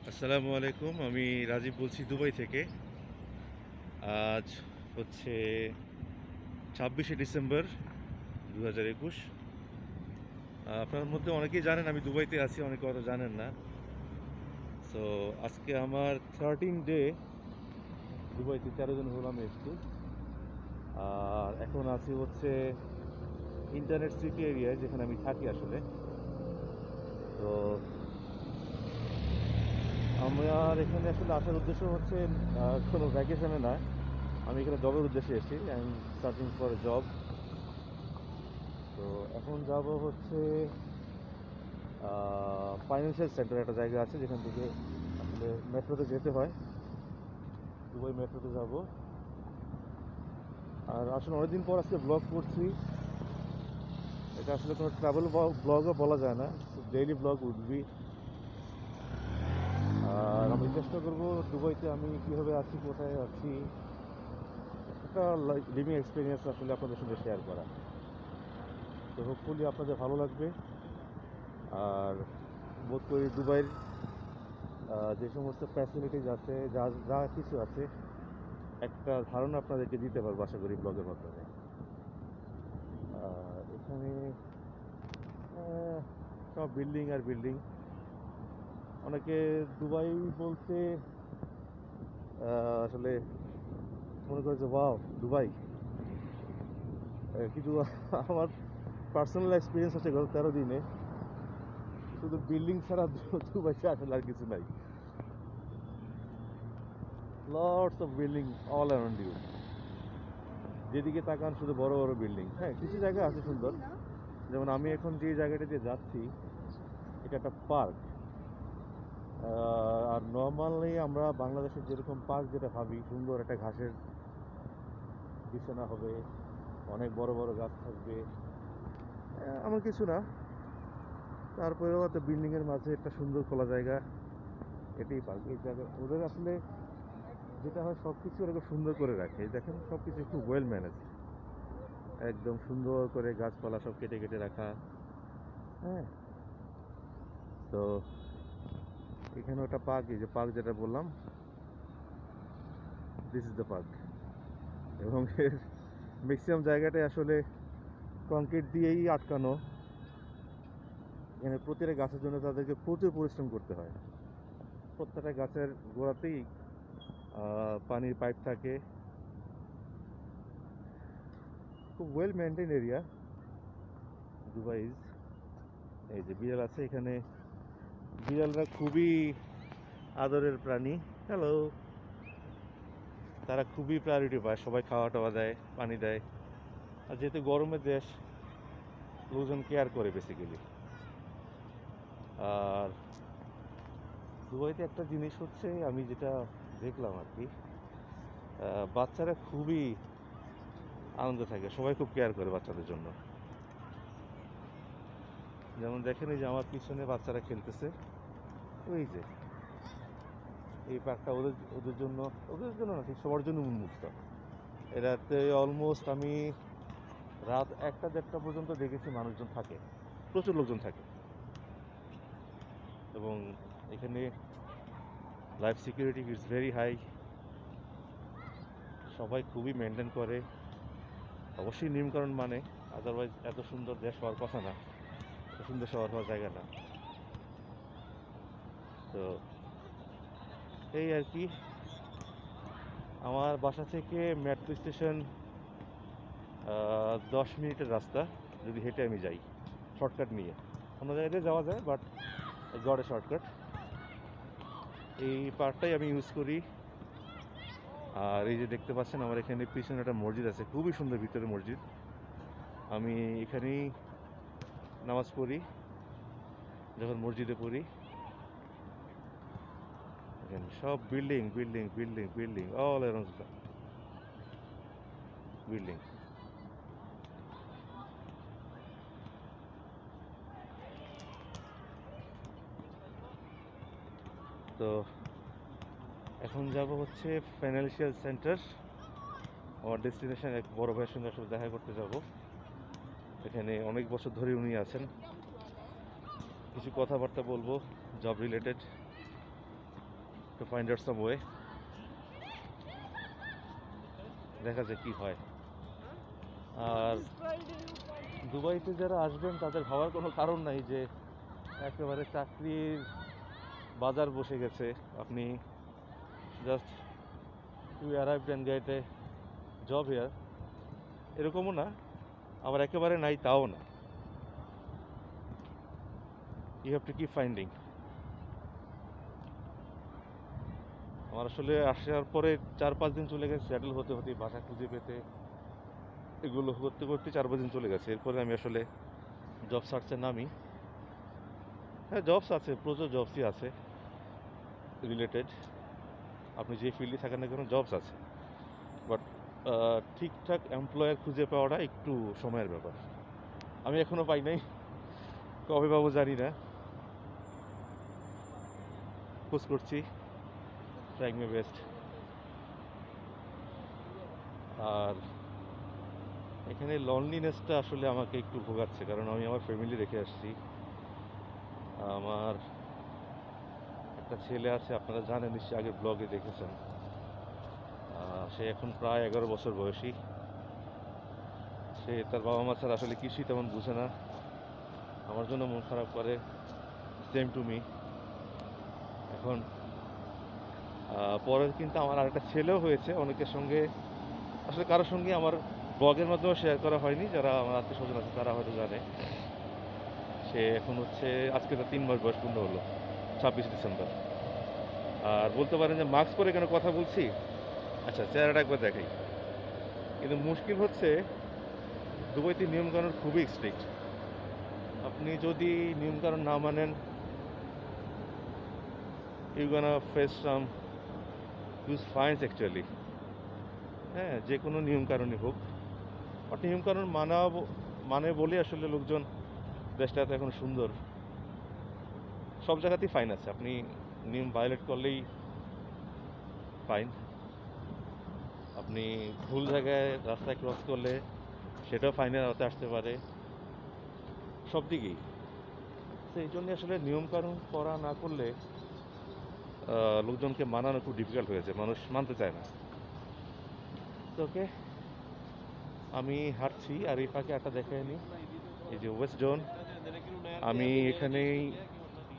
আসসালামু আলাইকুম। আমি রাজীব বলছি দুবাই থেকে। আজ হচ্ছে ২৬শে ডিসেম্বর ২০২১। আপনার মধ্যে অনেকেই জানেন আমি দুবাইতে আছি, অনেকে হয়তো জানেন না। সো আজকে আমার 13 ডে দুবাইতে, ১৩ দিন হলো আমি এসেছি। আর এখন আছি হচ্ছে ইন্টারনেট সিটি এরিয়ায়, যেখানে আমি থাকি আসলে। তো আমার এখানে আসলে আসার উদ্দেশ্য হচ্ছে কোনো ভ্যাকেশনে না। আমি এখানে জবের উদ্দেশ্যে এসেছি। I am searching for job. তো এখন যাব হচ্ছে ফাইন্যান্সিয়াল সেন্টার, একটা জায়গা আছে যেখান থেকে আসলে মেট্রোতে যেতে হয়। দুবাই মেট্রোতে যাব। আর আসলে অনেকদিন পর আজকে ব্লগ করছি। এটা আসলে কোনো ট্রাভেল ব্লগও বলা যায় না, ডেইলি ব্লগ উঠবি। আর আমি চেষ্টা করব দুবাইতে আমি কীভাবে আছি, কোথায় আছি, একটা লিভিং এক্সপিরিয়েন্স আসলে আপনাদের সঙ্গে শেয়ার করা। তো হোপফুলি আপনাদের ভালো লাগবে। আর বোধ করি দুবাইয়ের যে সমস্ত ফ্যাসিলিটিস আছে, যা যা কিছু আছে, একটা ধারণা আপনাদেরকে দিতে পারবো আশা করি ব্লগের মাধ্যমে। এখানে সব বিল্ডিং আর বিল্ডিং। অনেকে দুবাই বলতে আসলে মনে করে যে ওয়াও দুবাই, কিন্তু আমার পার্সোনাল এক্সপিরিয়েন্স হচ্ছে গত 13 দিনে শুধু বিল্ডিং ছাড়া দুবাইতে আসলে আর কিছু নাই। Lots of building all around you. যেদিকে তাকান শুধু বড় বড় বিল্ডিং। হ্যাঁ, কিছু জায়গা আছে সুন্দর, যেমন আমি এখন যে জায়গাটা দিয়ে যাচ্ছি, এটা একটা পার্ক। আর নর্মালি আমরা বাংলাদেশের যেরকম পার্ক যেটা ভাবি, সুন্দর একটা ঘাসের বিছানা হবে, অনেক বড় বড় গাছ থাকবে, আমার কিছু না। তারপরেও একটা বিল্ডিংয়ের মাঝে একটা সুন্দর খোলা জায়গা, এটাই পার্ক। এই জায়গা ওদের আসলে যেটা হয়, সব কিছু ওরা খুব সুন্দর করে রাখে। দেখেন, সব কিছু খুব ওয়েল ম্যানেজ, একদম সুন্দর করে গাছপালা সব কেটে কেটে রাখা। হ্যাঁ, তো এখানে একটা পার্ক, এই যে পার্ক যেটা বললাম, দিস ইজ দ্য পার্ক। এবং এর ম্যাক্সিমাম জায়গাটাই আসলে কংক্রিট দিয়েই আটকানো। এখানে প্রতিটা গাছের জন্য তাদেরকে প্রচুর পরিশ্রম করতে হয়। প্রত্যেকটা গাছের গোড়াতেই পানির পাইপ থাকে। খুব ওয়েল মেনটেন এরিয়া দুবাইজ। এই যে বিড়াল আছে এখানে, বিড়ালরা খুবই আদরের প্রাণী। হ্যালো। তারা খুবই প্রায়োরিটি পায়, সবাই খাওয়া টাওয়া দেয়, পানি দেয়। আর যেহেতু গরমের দেশ, লোকজন কেয়ার করে বেসিক্যালি। আর দুবাইতে একটা জিনিস হচ্ছে, আমি যেটা দেখলাম আর কি, বাচ্চারা খুবই আনন্দ থাকে, সবাই খুব কেয়ার করে বাচ্চাদের জন্য। যেমন দেখেন, এই যে আমার পিছনে বাচ্চারা খেলতেছে, ওই যে এই পার্কটা ওদের ওদের জন্য, ওদের জন্য না, ঠিক সবার জন্য উন্মুক্ত। এরাতে অলমোস্ট আমি রাত 1টা 1:30 পর্যন্ত দেখেছি মানুষজন থাকে, প্রচুর লোকজন থাকে। এবং এখানে life security is very high, সবাই খুবই মেনটেন করে। অবশ্যই নিয়মকানুন মানে, আদারওয়াইজ এত সুন্দর দেশ হওয়ার কথা না, এত সুন্দর শহর হওয়ার জায়গা না। তো এই আর কি। আমার বাসা থেকে মেট্রো স্টেশন 10 মিনিটের রাস্তা, যদি হেঁটে আমি যাই, শর্টকাট নিয়ে। অন্য জায়গায় যাওয়া যায়, বাট গড়ে শর্টকাট। এই পার্কটাই আমি ইউজ করি। আর এই যে দেখতে পাচ্ছেন, আমার এখানে পিছনে একটা মসজিদ আছে, খুবই সুন্দর ভিতরে মসজিদ। আমি এখানেই নামাজ পড়ি যখন মসজিদে পড়ি। এখানে সব building building building building, all around building. তো এখন যাব হচ্ছে ফাইন্যান্সিয়াল সেন্টার। আমার ডেস্টিনেশন এক বড় ভাইয়ের সঙ্গে আসলে দেখা করতে যাব। এখানে অনেক বছর ধরে উনি আছেন, কিছু কথাবার্তা বলবো job related. To find out some way, দেখা যাক কি হয়। আর দুবাইতে যারা আসবেন তাদের ভাবার কোনো কারণ নাই যে একেবারে চাকরির বাজার বসে গেছে। আপনি just you arrived and get a job here, এরকমও না, আবার একেবারে নাই তাও না। You have to keep finding. আমার আসলে আসার পরে 4-5 দিন চলে গেছে সেটেল হতে হতে, বাসা খুঁজে পেতে, এগুলো করতে করতে 4-5 দিন চলে গেছে। এরপরে আমি আসলে জব সার্চে নামি। হ্যাঁ, জবস আছে, প্রচুর জবসই আছে রিলেটেড, আপনি যে ফিল্ডে থাকেন না কেন জবস আছে, বাট ঠিকঠাক এমপ্লয়ার খুঁজে পাওয়াটা একটু সময়ের ব্যাপার। আমি এখনও পাই নাই, কবে পাবো জানি না, খোঁজ করছি, ট্রাইং মাই বেস্ট। আর এখানে লনলিনেসটা আসলে আমাকে একটু ভোগাচ্ছে, কারণ আমি আমার ফ্যামিলি রেখে আসছি। আমার একটা ছেলে আছে, আপনারা জানেন নিশ্চয়ই, আগের ব্লগে দেখেছেন। সে এখন প্রায় 11 বছর বয়সী। সে তার বাবা মা ছাড়া আসলে কিছুই তেমন বুঝে না, আমার জন্য মন খারাপ করে, সেম টু মি। এখন পরে কিন্তু আমার আরেকটা ছেলেও হয়েছে, অনেকের সঙ্গে আসলে কারোর সঙ্গে আমার ব্লগের মাধ্যমে শেয়ার করা হয়নি, যারা আমার আত্মীয় স্বজন আছে তারা হয়তো জানে। সে এখন হচ্ছে, আজকে তার 3 মাস বয়স পূর্ণ হলো, 26 ডিসেম্বর। আর বলতে পারেন যে মাস্ক পরে কেন কথা বলছি, আচ্ছা চেহারাটা একবার দেখাই। কিন্তু মুশকিল হচ্ছে দুবাইতে নিয়মকানুন খুবই স্ট্রিক্ট। আপনি যদি নিয়মকানুন না মানেন, you gonna face some huge fines actually. হ্যাঁ, যে কোনো নিয়মকানুনই হোক, বাট নিয়মকানুন মানে বলে আসলে লোকজন, দেশটা এত এখন সুন্দর, সব জায়গাতেই ফাইন আছে। আপনি নিয়ম ভায়োলেট করলেই ফাইন, আপনি ভুল জায়গায় রাস্তায় ক্রস করলে সেটাও ফাইনের আওতায় আসতে পারে, সব দিকেই। তো এই জন্যে আসলে নিয়মকানুন করা না করলে লোকজনকে মানানো খুব ডিফিকাল্ট হয়েছে, মানুষ মানতে চায় না। তো ওকে, আমি হাঁটছি আর এই ফাঁকে একটা দেখে নিই, এই যে ওয়েস্ট জোন। আমি এখানেই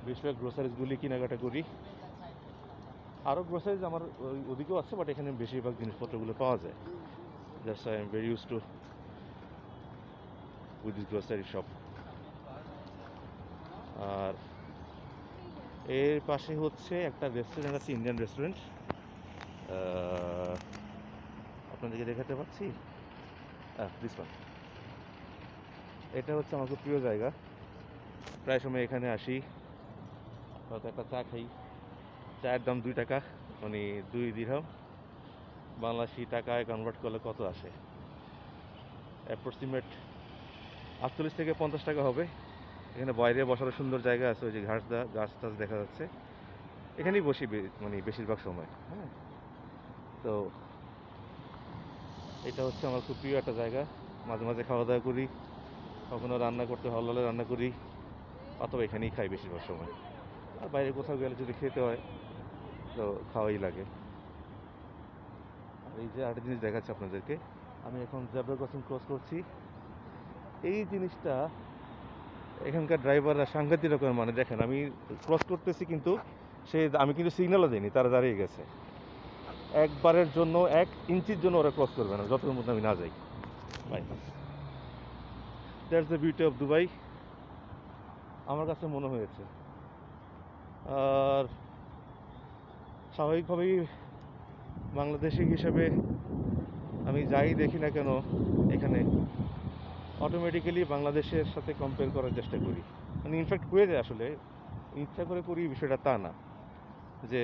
বেশিরভাগ গ্রোসারিজগুলি কেনাকাটা করি, আরও গ্রোসারিজ আমার ওদিকেও আছে, বাট এখানে বেশিরভাগ জিনিসপত্রগুলো পাওয়া যায়। Just I am very use to with this grocery shop. আর এর পাশে হচ্ছে একটা রেস্টুরেন্ট আছে, ইন্ডিয়ান রেস্টুরেন্ট, আপনাদেরকে দেখাতে পাচ্ছি, দিস ওয়ান। এটা হচ্ছে আমার খুব প্রিয় জায়গা, প্রায় সময় এখানে আসি, হয়তো একটা চা খাই। চায়ের দাম 2 টাকা, মানে 2 দিরহাম, বাংলাদেশি টাকায় কনভার্ট করলে কত আসে, অ্যাপ্রক্সিমেট 48 থেকে 50 টাকা হবে। এখানে বাইরে বসারও সুন্দর জায়গা আছে, ওই যে গাছ টাছ দেখা যাচ্ছে, এখানেই বসি মানে বেশিরভাগ সময়। হ্যাঁ, তো এটা হচ্ছে আমার খুব প্রিয় একটা জায়গা, মাঝে মাঝে খাওয়া দাওয়া করি, কখনো রান্না করতে ভালো হলে রান্না করি, অথবা এখানেই খাই বেশিরভাগ সময়। আর বাইরে কোথাও গেলে যদি খেতে হয় তো খাওয়াই লাগে। আর এই যে আরেকটা জিনিস দেখাচ্ছি আপনাদেরকে, আমি এখন জেব্রা ক্রসিং ক্রস করছি। এই জিনিসটা এখানকার ড্রাইভাররা সাংঘাতিক রকমের, মানে দেখেন আমি ক্রস করতেছি কিন্তু আমি কিন্তু সিগন্যালও দিইনি, তারা দাঁড়িয়ে গেছে। একবারের জন্য 1 ইঞ্চির জন্য ওরা ক্রস করবে না যতক্ষণ মধ্যে আমি না যাই। বাই, that's the beauty of Dubai, আমার কাছে মনে হয়েছে। আর স্বাভাবিকভাবেই বাংলাদেশি হিসেবে আমি যাই দেখি না কেন এখানে, অটোমেটিক্যালি বাংলাদেশের সাথে কম্পেয়ার করার চেষ্টা করি, মানে ইনফ্যাক্ট হয়ে যায় আসলে, ইচ্ছা করে করি বিষয়টা তা না যে,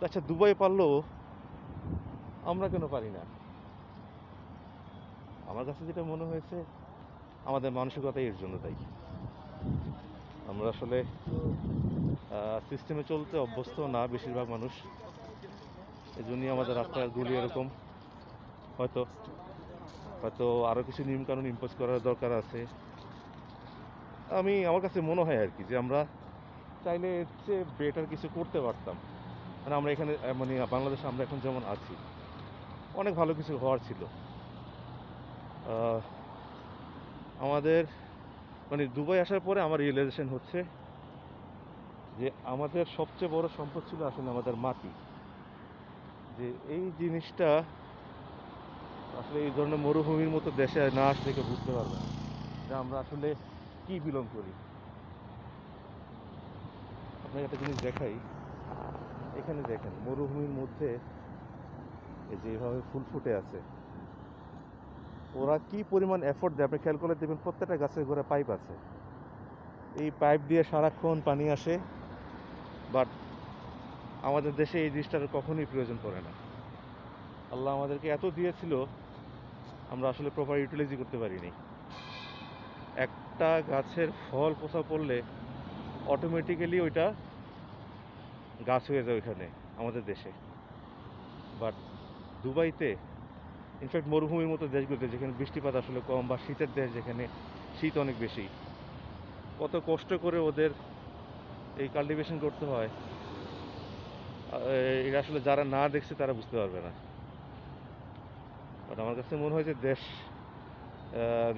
আচ্ছা দুবাই পারলো আমরা কেন পারি না। আমার কাছে যেটা মনে হয়েছে, আমাদের মানসিকতাই এর জন্য দায়ী। আমরা আসলে সিস্টেমে চলতে অভ্যস্ত না বেশিরভাগ মানুষ, এজন্যই আমাদের রাস্তাগুলি এরকম। হয়তো হয়তো আরও কিছু নিয়মকানুন ইম্পোজ করার দরকার আছে। আমার কাছে মনে হয় আর কি, যে আমরা চাইলে এর চেয়ে বেটার কিছু করতে পারতাম। মানে আমরা এখানে মানে বাংলাদেশে আমরা এখন যেমন আছি, অনেক ভালো কিছু হওয়ার ছিল। আহ, আমাদের মানে দুবাই আসার পরে আমার রিয়েলাইজেশন হচ্ছে যে আমাদের সবচেয়ে বড় সম্পদ ছিল আসলে আমাদের মাটি। যে এই জিনিসটা আসলে এই ধরনের মরুভূমির মতো দেশে না আসলে কেউ বুঝতে পারবে না যে আমরা আসলে কি বিলং করি। আপনাকে একটা জিনিস দেখাই, এখানে দেখেন মরুভূমির মধ্যে এই যে এইভাবে ফুল ফুটে আছে, ওরা কি পরিমাণ এফোর্ট দেয় আপনি খেয়াল করে দেখবেন, প্রত্যেকটা গাছের গোড়ায় পাইপ আছে, এই পাইপ দিয়ে সারাক্ষণ পানি আসে। বাট আমাদের দেশে এই জিনিসটার কখনোই প্রয়োজন পড়ে না। আল্লাহ আমাদেরকে এত দিয়েছিল, আমরা আসলে প্রপার ইউটিলাইজই করতে পারিনি। একটা গাছের ফল পোষা পড়লে অটোমেটিক্যালি ওইটা গাছ হয়ে যায় ওইখানে আমাদের দেশে। বাট দুবাইতে, ইনফ্যাক্ট মরুভূমির মতো দেশগুলোতে যেখানে বৃষ্টিপাত আসলে কম, বা শীতের দেশ যেখানে শীত অনেক বেশি, কত কষ্ট করে ওদের এই কাল্টিভেশন করতে হয়, এটা আসলে যারা না দেখছে তারা বুঝতে পারবে না। বাট আমার কাছে মনে হয় যে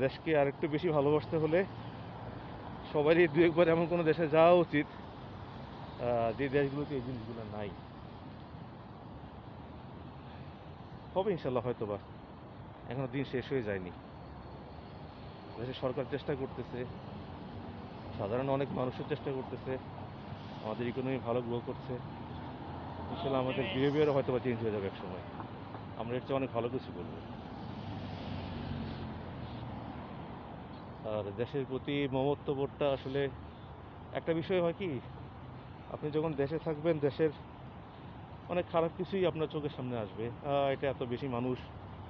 দেশকে আরেকটু বেশি ভালোবাসতে হলে সবারই দু একবার এমন কোনো দেশে যাওয়া উচিত যে দেশগুলোতে এই জিনিসগুলো নাই। হবে ইনশাল্লাহ, হয়তো বা এখনো দিন শেষ হয়ে যায়নি। দেশের সরকার চেষ্টা করতেছে, সাধারণ অনেক মানুষের চেষ্টা করতেছে, আমাদের ইকোনমি ভালো গ্রো করছে। ইনশাল্লাহ আমাদের বিহেভিয়ারও হয়তো বা চেঞ্জ হয়ে যাবে এক সময়, আমরা এর চেয়ে অনেক ভালো কিছু করবো। আর দেশের প্রতি মমত্ববোধটা আসলে একটা বিষয় হয় কি, আপনি যখন দেশে থাকবেন দেশের অনেক খারাপ কিছুই আপনার চোখের সামনে আসবে। এটা এত বেশি মানুষ,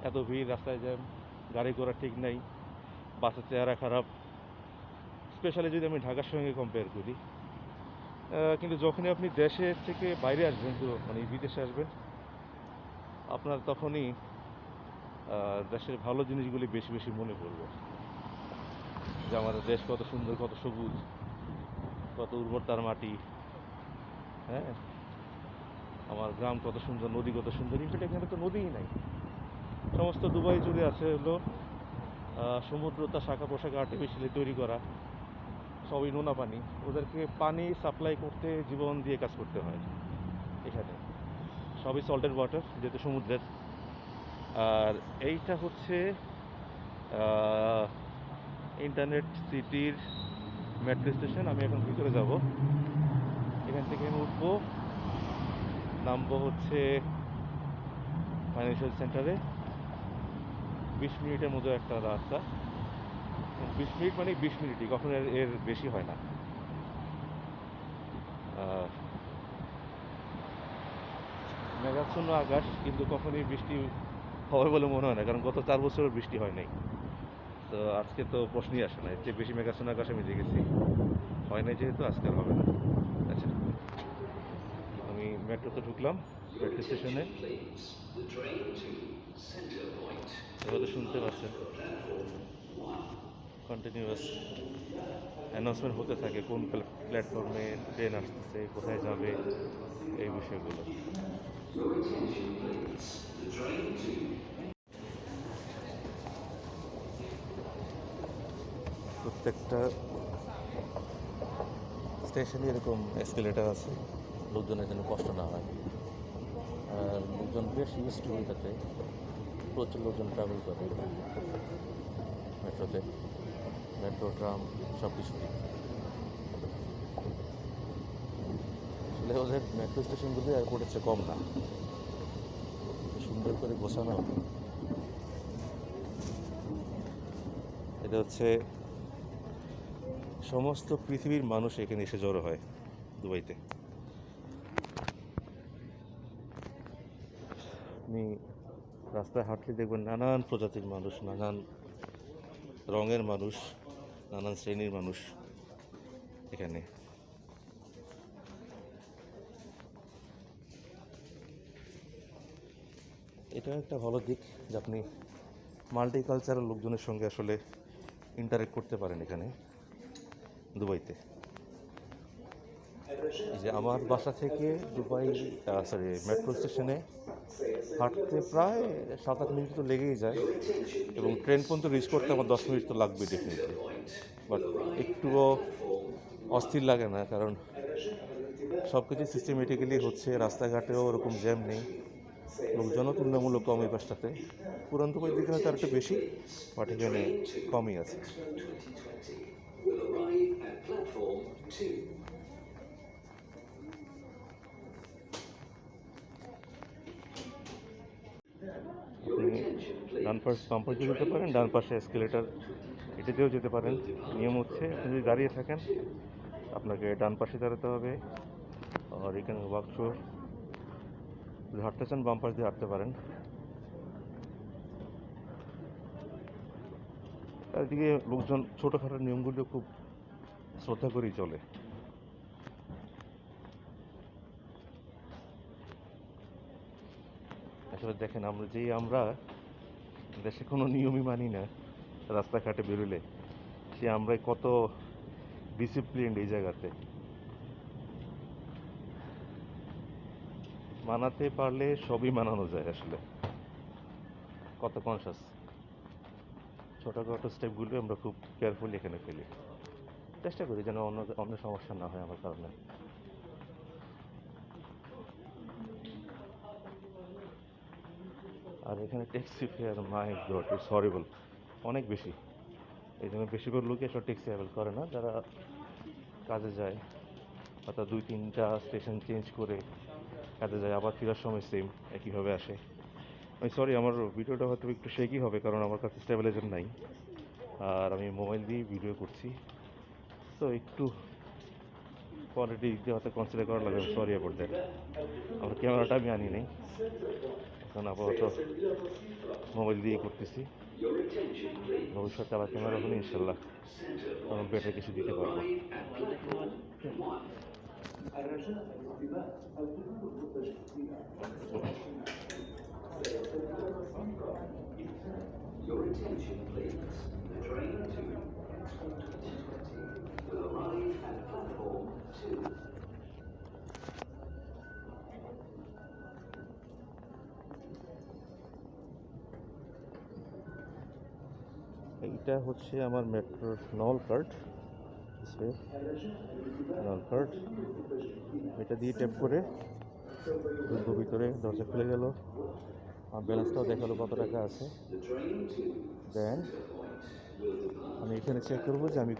এত ভিড়, রাস্তায় জ্যাম, গাড়ি ঘোড়া ঠিক নাই, বাসের চেহারা খারাপ, স্পেশালি যদি আমি ঢাকার সঙ্গে কম্পেয়ার করি। কিন্তু যখনই আপনি দেশের থেকে বাইরে আসবেন, পুরো মানে বিদেশে আসবেন, আপনার তখনই দেশের ভালো জিনিসগুলি বেশি বেশি মনে পড়বে। যে আমাদের দেশ কত সুন্দর, কত সবুজ, কত উর্বর তার মাটি, হ্যাঁ, আমার গ্রাম কত সুন্দর, নদী কত সুন্দর। ইনফ্যাক্ট এখানে তো নদীই নাই, সমস্ত দুবাই জুড়ে আছে হলো সমুদ্র, তার শাখা পোশাক আর্টিফিশিয়ালি তৈরি করা, সবই নোনা পানি। ওদেরকে পানি সাপ্লাই করতে জীবন দিয়ে কাজ করতে হয় এখানে, সবই সল্টেড ওয়াটার যেহেতু সমুদ্রের। আর এইটা হচ্ছে ইন্টারনেট সিটির মেট্রো স্টেশন। আমি এখন ভিতরে যাব, এখান থেকে আমি উঠবো, নামবো হচ্ছে ফাইন্যান্সিয়াল সেন্টারে। 20 মিনিটের মতো একটা রাস্তা, 20 মিনিট মানে 20 মিনিটই, কখনো এর বেশি হয় না। মেঘাচ্ছন্ন আকাশ, কিন্তু কখনই বৃষ্টি হবে বলে মনে হয় না, কারণ গত 4 বছর বৃষ্টি হয় নাই। তো আজকে তো প্রশ্নই আসে না, এর চেয়ে বেশি মেঘাচ্ছন্ন আকাশ আমি দেখেছি, হয় নাই যেহেতু আজকে আর হবে না। আচ্ছা, আমি মেট্রোতে ঢুকলাম, মেট্রো স্টেশনে। এবার তো শুনতে পাচ্ছেন কন্টিনিউয়াস অ্যানাউন্সমেন্ট হতে থাকে কোন প্ল্যাটফর্মে ট্রেন আসতেছে, কোথায় যাবে, এই বিষয়গুলো। প্রত্যেকটা স্টেশনে এরকম এসকেলেটার আছে, লোকজনের যেন কষ্ট না হয়। আর লোকজন বেশ ইউজ টু এটাতে, প্রচুর লোকজন ট্রাভেল করে মেট্রোতে, মেট্রো, ট্রাম, সব কিছুতেই। আসলে ওদের মেট্রো স্টেশনগুলো এয়ারপোর্টের চেয়ে কম না, সুন্দর করে গোছানো। এটা হচ্ছে সমস্ত পৃথিবীর মানুষ এখানে এসে জড়ো হয় দুবাইতে। আপনি রাস্তায় হাঁটলে দেখবেন নানান প্রজাতির মানুষ, নানান রঙের মানুষ, নানান শ্রেণীর মানুষ এখানে। এটা একটা ভালো দিক যে আপনি মাল্টিকালচারাল লোকজনের সঙ্গে আসলে ইন্টারেক্ট করতে পারেন এখানে দুবাইতে। এই যে আমার বাসা থেকে দুবাই সরি মেট্রো স্টেশনে হাঁটতে প্রায় 7-8 মিনিট তো লেগেই যায়, এবং ট্রেন পর্যন্ত রিচ করতে আমার 10 মিনিট তো লাগবে ডেফিনেটলি। বাট একটুও অস্থির লাগে না, কারণ সব কিছু সিস্টেমেটিক্যালি হচ্ছে, রাস্তাঘাটেও ওরকম জ্যাম নেই, লোকজনও তুলনামূলক কম এই পাশটাতে। পুরান দুবাইয়ের দিকে হয়তো আরেকটু বেশি, বাট এখানে কমই আছে। আপনি ডান পাশে বাম পাশে যেতে পারেন, ডান পাশে এসকেলেটার, এটাতেও যেতে পারেন। নিয়ম হচ্ছে আপনি যদি দাঁড়িয়ে থাকেন আপনাকে ডান পাশে দাঁড়াতে হবে, আর এখানে ওয়ার্কশো যদি হাঁটতে চান বাম পাশ দিয়ে হাঁটতে পারেন। চারিদিকে লোকজন ছোটোখাটো নিয়মগুলো খুব শ্রদ্ধা করেই চলে। আসলে দেখেন, আমরা দেশে কোনো নিয়মই মানি না, রাস্তাঘাটে বেরোলে সে আমরাই কত ডিসিপ্লিনড এই জায়গাতে। মানাতে পারলে সবই মানানো যায় আসলে, কত কনসাস। ছোটোখাটো স্টেপগুলো আমরা খুব কেয়ারফুলি এখানে ফেলি, চেষ্টা করি যেন অন্য সমস্যা না হয় আমার কারণে। আর এখানে taxi fare, my god, it's horrible, অনেক বেশি। এই জন্য বেশিরভাগ লোকই আসলে ট্যাক্সি অ্যাভেল করে না, যারা কাজে যায় অর্থাৎ 2-3টা স্টেশন চেঞ্জ করে কাজে যায়, আবার ফেরার সময় সেম একইভাবে আসে। আমি সরি, আমার ভিডিওটা হয়তো একটু শেকই হবে, কারণ আমার কাছে স্টেবিলাইজার নাই, আর আমি মোবাইল দিয়ে ভিডিও করছি, তো একটু কোয়ালিটি দিক দিয়ে হয়তো কনসিডার করা লাগবে, সরি অ্যাবাউট দ্যাট। আমার ক্যামেরাটা আমি আনি নাই, এখন আপাতত মোবাইল দিয়ে করতেছি। ভবিষ্যতে আবার ক্যামেরা হলে ইনশাল্লাহ তখন বেটার কিছু দিতে পারবো। Your attention, please. The train to Expo 2020 will arrive at platform 2. এইটা হচ্ছে আমার মেট্রোর নল কার্ড, নল কার্ড। এটা দিয়ে ট্যাপ করে ঢুকবো ভিতরে, দরজা খুলে গেল, আমার ব্যালেন্সটাও দেখালো কত টাকা আছে। দেন আমি এখানে চেক করবো যে আমি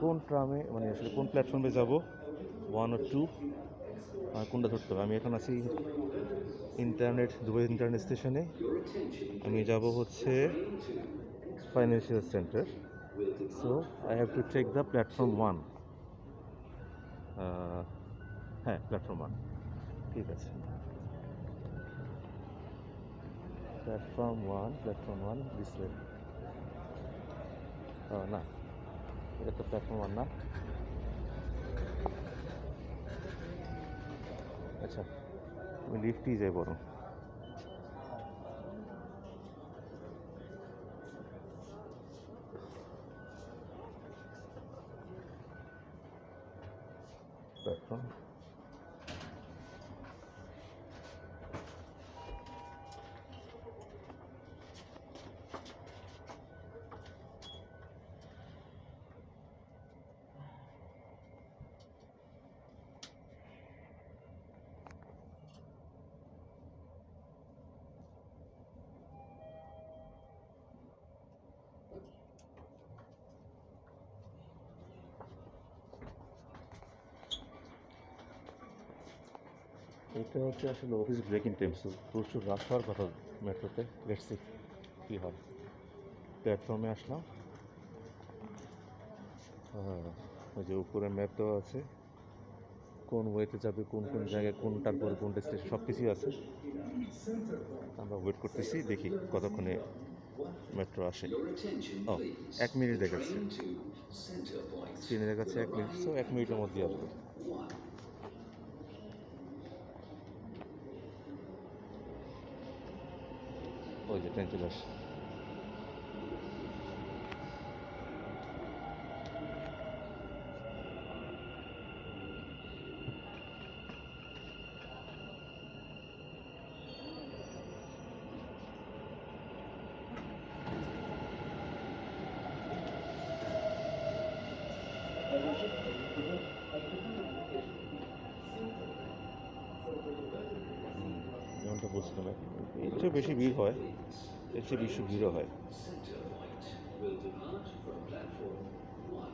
কোন ট্রামে, মানে আসলে কোন প্ল্যাটফর্মে যাব, 1 or 2, কোনটা ধরতে হবে। আমি এখন আছি দুবাই ইন্টারনেট স্টেশনে। আমি যাব হচ্ছে financial centre, so I have to check the platform 1। হ্যাঁ, প্ল্যাটফর্ম 1, ঠিক আছে। Platform 1 this way. না, এটা তো প্ল্যাটফর্ম 1 না। আচ্ছা, আমি লিফটেই যাই বরং। প্ল্যাটফর্ম এটা হচ্ছে আসলে অফিস ব্রেকিং টাইম, সো প্রচুর রাশ হওয়ার কথা মেট্রোতে। লেটস সি কী হয়। প্ল্যাটফর্মে আসলাম, ওই যে উপরে ম্যাপ দেওয়া আছে, কোন ওয়েতে যাবে, কোন কোন জায়গায়, কোনটার পরে কোনটা স্টেশন, সব কিছুই আছে। আমরা ওয়েট করতেছি, দেখি কতক্ষণে মেট্রো আসে। 1 মিনিট দেখাচ্ছে, স্ক্রিনে দেখাচ্ছে 1 মিনিট, সো 1 মিনিটের মধ্যেই আসবে। ওই যে ট্রেন চলে আসে। যেমনটা বলছিলাম, এর চেয়ে বেশি ভিড় হয়, এর চেয়ে বেশি ভিড়ও হয়। Center point will depart from platform 1.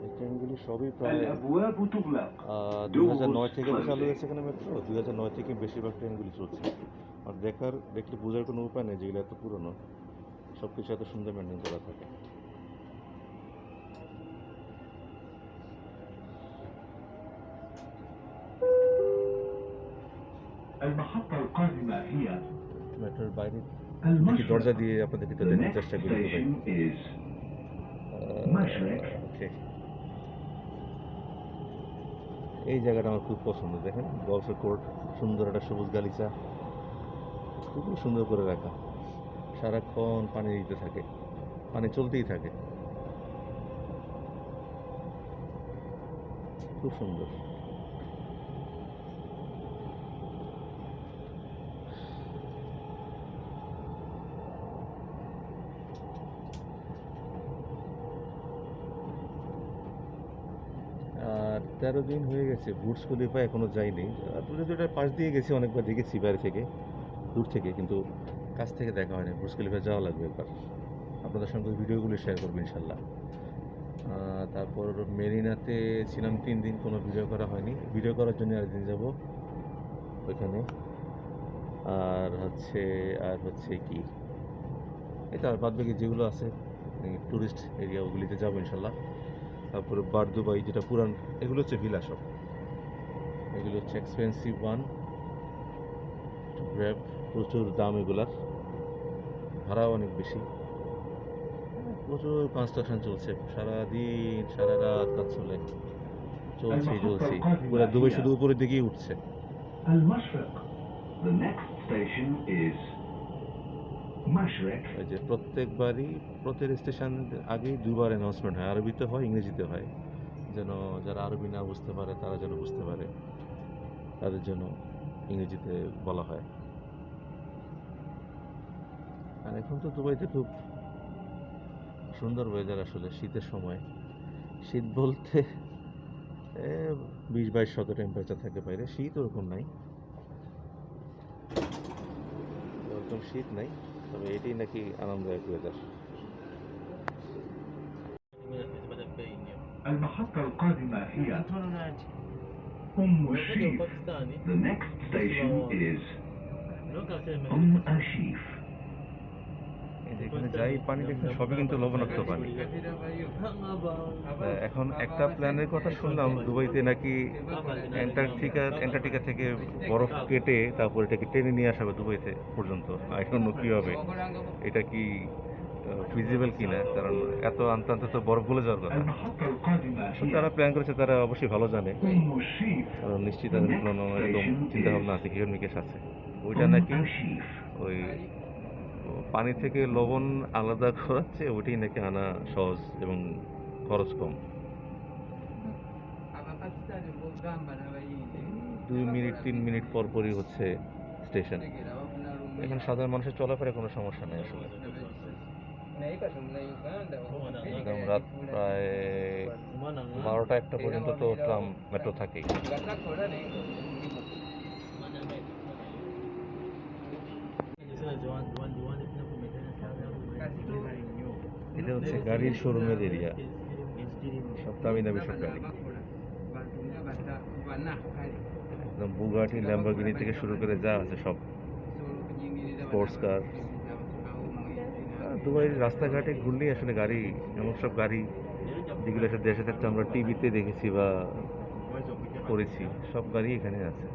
এই ট্রেনগুলি সবই প্রায় الأبواب تغلق. 2009 Doors থেকে তো চালু closing. হয়েছে এখানে মেট্রো, 2009 থেকে বেশিরভাগ ট্রেনগুলি চলছে। আর দেখলে বোঝার কোনো উপায় নেই যেগুলো এত পুরনো, সব কিছু এত সুন্দর মেনটেন করা থাকে। المحطة القادمة هي মেট্রোর বাইরে দেখি المشرق. দরজা দিয়ে আপনাদেরকে তো The দেখার next চেষ্টা করি দুবাই। station is مشرق. ওকে, এই জায়গাটা আমার খুব পছন্দ। দেখেন গল্ফের কোর্ট, সুন্দর একটা সবুজ গালিচা, খুবই সুন্দর করে রাখা, সারাক্ষণ পানি দিতে থাকে, পানি চলতেই থাকে, খুব সুন্দর। আর 13 দিন হয়ে গেছে বুর্জ খলিফা এখনো যাইনি। দূরে দূরে পাশ দিয়ে গেছি, অনেকবার দেখেছি বাইরে থেকে, দূর থেকে, কিন্তু কাছ থেকে দেখা হয়নি। বুর্জ খলিফা যাওয়া লাগবে এবার, আপনাদের সঙ্গে ভিডিওগুলো শেয়ার করবো ইনশাল্লাহ। তারপর মেরিনাতে ছিলাম 3 দিন, কোনো ভিডিও করা হয়নি। ভিডিও করার জন্য আরেকদিন যাব ওইখানে। আর হচ্ছে কি, এটা আর বাদ বাকি যেগুলো আছে টুরিস্ট এরিয়া, ওগুলিতে যাবো ইনশাল্লাহ। তারপরে বারদুবাই, যেটা পুরান, এগুলো হচ্ছে ভিলা সব, এগুলো হচ্ছে এক্সপেন্সিভ ওয়ান টু গ্র্যাব, প্রচুর দাম এগুলার, ভাড়াও অনেক বেশি, প্রচুর কনস্ট্রাকশন চলছে, সারাদিন সারা রাত কাজ চলছেই। পুরো দুবাই শুধু উপরের দিকেই উঠছে। المشرق. The next station is مشرق. এই যে প্রত্যেকবারই প্রত্যেক স্টেশন আগেই দুবার অ্যানাউন্সমেন্ট হয়, আরবিতে হয়, ইংরেজিতে হয়, যেন যারা আরবি না বুঝতে পারে তারা যেন বুঝতে পারে, তাদের জন্য ইংরেজিতে বলা হয়। আর এখন তো দুবাইতে খুব সুন্দর ওয়েদার, আসলে শীতের সময়, শীত বলতে 20-22 টেম্পারেচার থাকে বাইরে, শীত ওরকম নাই, ওরকম শীত নাই, তবে এটাই নাকি আরামদায়ক weather. المحطة القادمة هي الشيف. The next station is الشيف. এখানে যাই পানি দেখুন, সবই কিন্তু লবণাক্ত পানি। এখন একটা প্ল্যানের কথা শুনলাম, দুবাইতে নাকি অ্যান্টার্কটিকা থেকে বরফ কেটে তারপর এটাকে টেনে নিয়ে আসা হবে দুবাইতে পর্যন্ত। এখন কি হবে, এটা কি ফিজিবল কিনা, কারণ এত আনতে আনতে তো বরফ গলে যাওয়ার কথা। المحطة القادمة যারা هي প্ল্যান করেছে তারা অবশ্যই ভালো জানে, الشيف. কারণ নিশ্চিত তাদের কোনো এরকম চিন্তা ভাবনা আছে, কিরণ নিকেশ আছে। ওইটা নাকি الشيف. ওই পানি থেকে লবণ আলাদা করাচ্ছে, ওইটাই নাকি আনা সহজ এবং খরচ কম। 2 মিনিট 3 মিনিট পর পরই হচ্ছে স্টেশন। এখানে সাধারণ মানুষের চলাফেরা কোনো সমস্যা নেই আসলে। একদম রাত প্রায় 12টা-1টা পর্যন্ত তো ট্রাম মেট্রো থাকেই। এটা হচ্ছে গাড়ির শোরুমের এরিয়া, সব দামি দামি সব গাড়ি, একদম বুগাটি, ল্যাম্বরগিনি থেকে শুরু করে যা আছে সব, স্পোর্টস কার। দুবাইয়ের রাস্তাঘাটে ঘুরলেই আসলে গাড়ি, এমন সব গাড়ি যেগুলো আসলে দেশে থাকতে আমরা টিভিতে দেখেছি বা পড়েছি, সব গাড়ি এখানে আছে।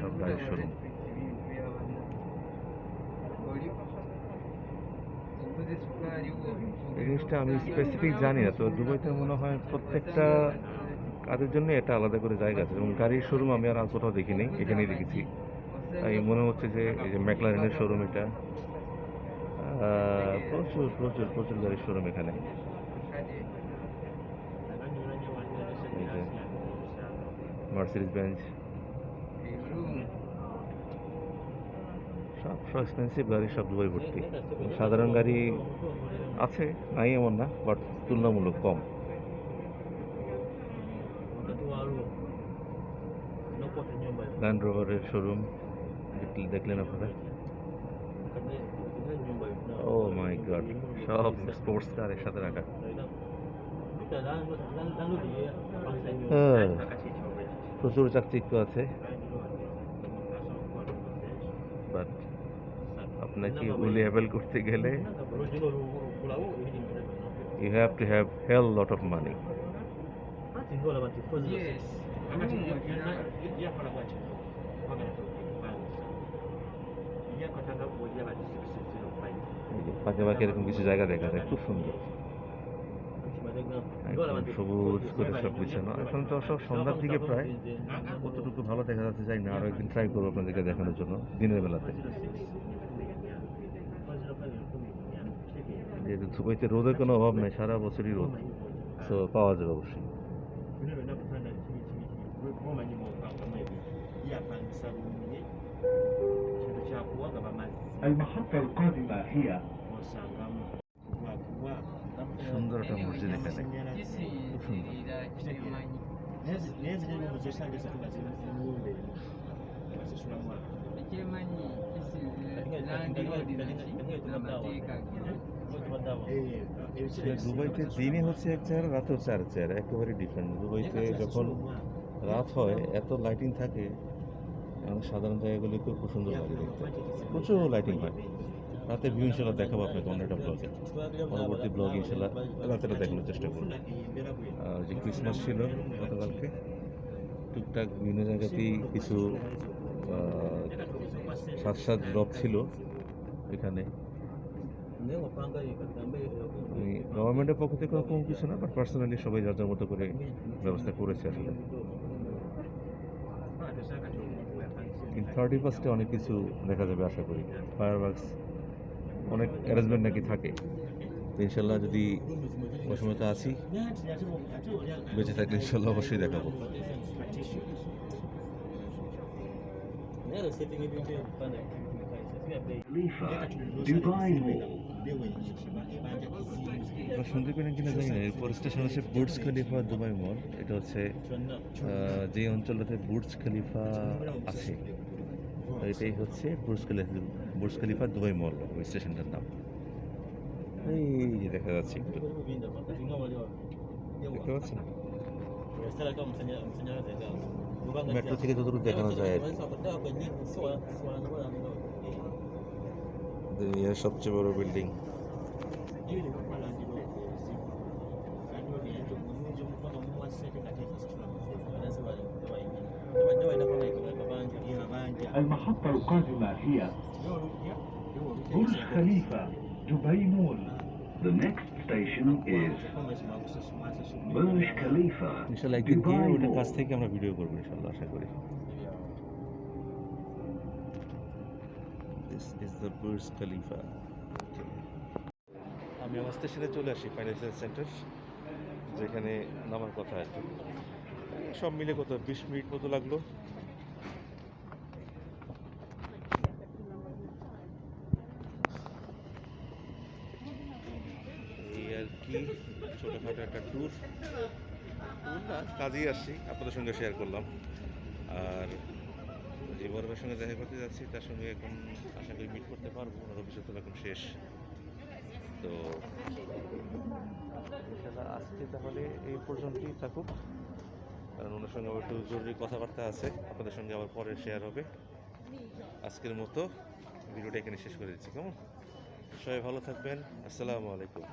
সব গাড়ির শোরুম। এই জিনিসটা আমি স্পেসিফিক জানি না, তো দুবাইতে মনে হয় প্রত্যেকটা কাজের জন্য একটা আলাদা করে জায়গা আছে, এবং গাড়ির শোরুম আমি আর কোথাও দেখিনি, এখানেই দেখেছি। তাই মনে হচ্ছে যে এই যে ম্যাকলারেনের শোরুম, এটা প্রচুর প্রচুর প্রচুর গাড়ির শোরুম এখানে। মার্সিডিজ বেঞ্জ, সব এক্সপেন্সিভ গাড়ি, সব দুবাই ভর্তি। সাধারণ গাড়ি আছে, নাই এমন না, বাট তুলনামূলক কম। ল্যান্ড রোভারের শোরুম দেখলেন আপনারা। ও মাই গড, সব স্পোর্টস কার একসাথে রাখা। প্রচুর চাকচিক্য আছে, বাট আপনাকে উইলি অ্যাভেল করতে গেলে you have to have hell lot of money. Yes. এই যে ফাঁকে ফাঁকে এরকম কিছু জায়গা দেখা যায়, খুব সুন্দর, একদম সবুজ করে সব বিছানো। এখন তো সব সন্ধ্যার দিকে প্রায়, কতটুকু ভালো দেখা যাচ্ছে জানি না, আরো একদিন ট্রাই করবো আপনাদেরকে দেখানোর জন্য দিনের বেলাতে। যেহেতু দুবাইতে রোদের কোনো অভাব নেই, সারা বছরই রোদ, তো পাওয়া যাবে অবশ্যই। المحطة القادمة هي সুন্দর একটা মসজিদ এখানে, This খুব সুন্দর। is Kilimani. Kilimani, this is Land Road na Mateka. দুবাইতে দিনে হচ্ছে এক চেহারা, রাতে হচ্ছে আরেক চেহারা, একেবারে ডিফারেন্ট। দুবাইতে যখন রাত হয় এত লাইটিং থাকে, সাধারণ জায়গাগুলিতে খুব সুন্দর লাগে দেখতে, প্রচুর লাইটিং হয়। রাতে ভিউ ইনশাল্লাহ দেখাবো আপনাকে অন্য একটা ব্লগে, পরবর্তী ব্লগ ইনশাল্লাহ রাতেটা দেখানোর চেষ্টা করবো। আর যে ক্রিসমাস ছিল গতকালকে, টুকটাক বিভিন্ন জায়গাতেই কিছু সাজ ব্লগ ছিল এখানে। গভর্নমেন্টের পক্ষ থেকে কোনো কিছু না, বাট পার্সোনালি সবাই যার যার মতো করে ব্যবস্থা করেছে আসলে। 31 অনেক কিছু দেখা যাবে আশা করি, ফায়ার ওয়ার্কস অনেক অ্যারেঞ্জমেন্ট নাকি থাকে। তো ইনশাল্লাহ যদি ওই সময়টা আছি, বেঁচে থাকলে ইনশাল্লাহ অবশ্যই দেখাবো। Khalifa Dubai Mall. আপনারা শুনতে পেলেন কিনা জানি না, এরপর স্টেশন হচ্ছে বুর্জ খলিফা দুবাই মল। এটা হচ্ছে যে অঞ্চলটাতে বুর্জ খলিফা আছে, এটাই হচ্ছে বুর্জ খলিফা দুবাই মল, ওই স্টেশনটার নাম। এই যে দেখা যাচ্ছে, একটু দেখতে পাচ্ছেন মেট্রো থেকে যতটুকু দেখানো যায় আর কি। দুনিয়ার সবচেয়ে বড় building. المحطة القادمة هي برج خليفة دبي مول. The next station is Burj Khalifa ইনশাল্লাহ একদিন গিয়ে Dubai ওটার কাছ Mall. থেকে আমরা ভিডিও করবো ইনশাল্লাহ, আশা করি। This is the Burj Khalifa. আমি আমার স্টেশনে চলে আসি, ফাইন্যান্সিয়াল সেন্টার, যেখানে নামার কথা আর কি। সব মিলে কত 20 মিনিট মতো লাগলো। এই আর কি ছোটোখাটো একটা ট্যুর না, কাজেই আসছি, আপনাদের সঙ্গে শেয়ার করলাম। আর যে বড়দের সঙ্গে দেখা করতে যাচ্ছি তার সঙ্গে এখন আশা করি মিট করতে পারবো, ওনার অফিসে তো এখন শেষ। তো ইনশাল্লাহ আজকে তাহলে এই পর্যন্তই থাকুক, কারণ ওনার সঙ্গে আবার একটু জরুরি কথাবার্তা আছে, আপনাদের সঙ্গে আবার পরে শেয়ার হবে। আজকের মতো ভিডিওটা এখানে শেষ করে দিচ্ছি, কেমন? সবাই ভালো থাকবেন, আসসালামু আলাইকুম।